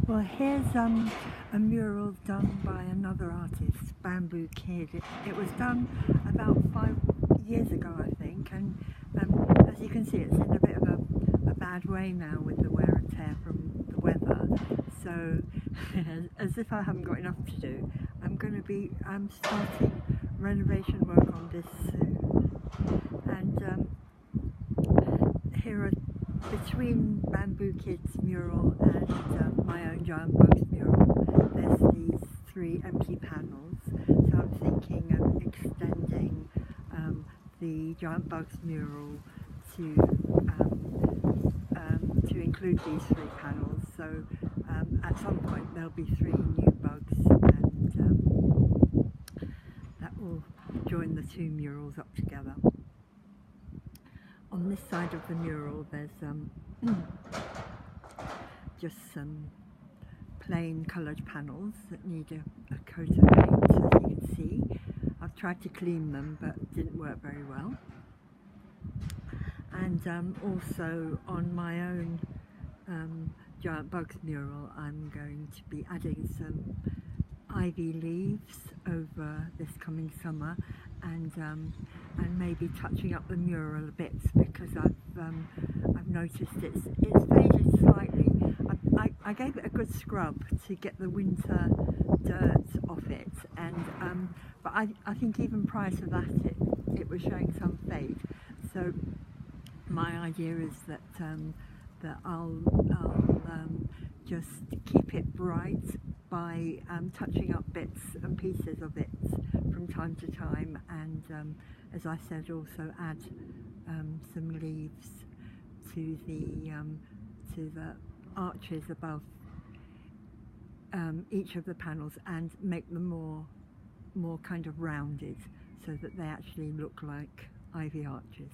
Well, here's a mural done by another artist, BambooKidd. It was done about 5 years ago, I think, and as you can see, it's in a bit of a bad way now with the wear and tear from the weather. So, as if I haven't got enough to do, I'm going to be starting renovation work on this soon. And here are, between BambooKidd's mural and my own Giant Bugs mural, there's these 3 empty panels. So I'm thinking of extending the Giant Bugs mural to include these 3 panels. So at some point there'll be 3 new bugs, and that will join the 2 murals up together. On this side of the mural there's just some plain coloured panels that need a coat of paint, as you can see. I've tried to clean them but it didn't work very well. And also on my own Giant Bugs mural I'm going to be adding some ivy leaves over this coming summer, and maybe touching up the mural a bit, because I've noticed it's faded slightly. I gave it a good scrub to get the winter dirt off it, and but I think even prior to that it was showing some fade. So my idea is that I'll just keep it bright by touching up bits and pieces of it from time to time, and as I said, also add some leaves to the arches above each of the panels, and make them more kind of rounded, so that they actually look like ivy arches.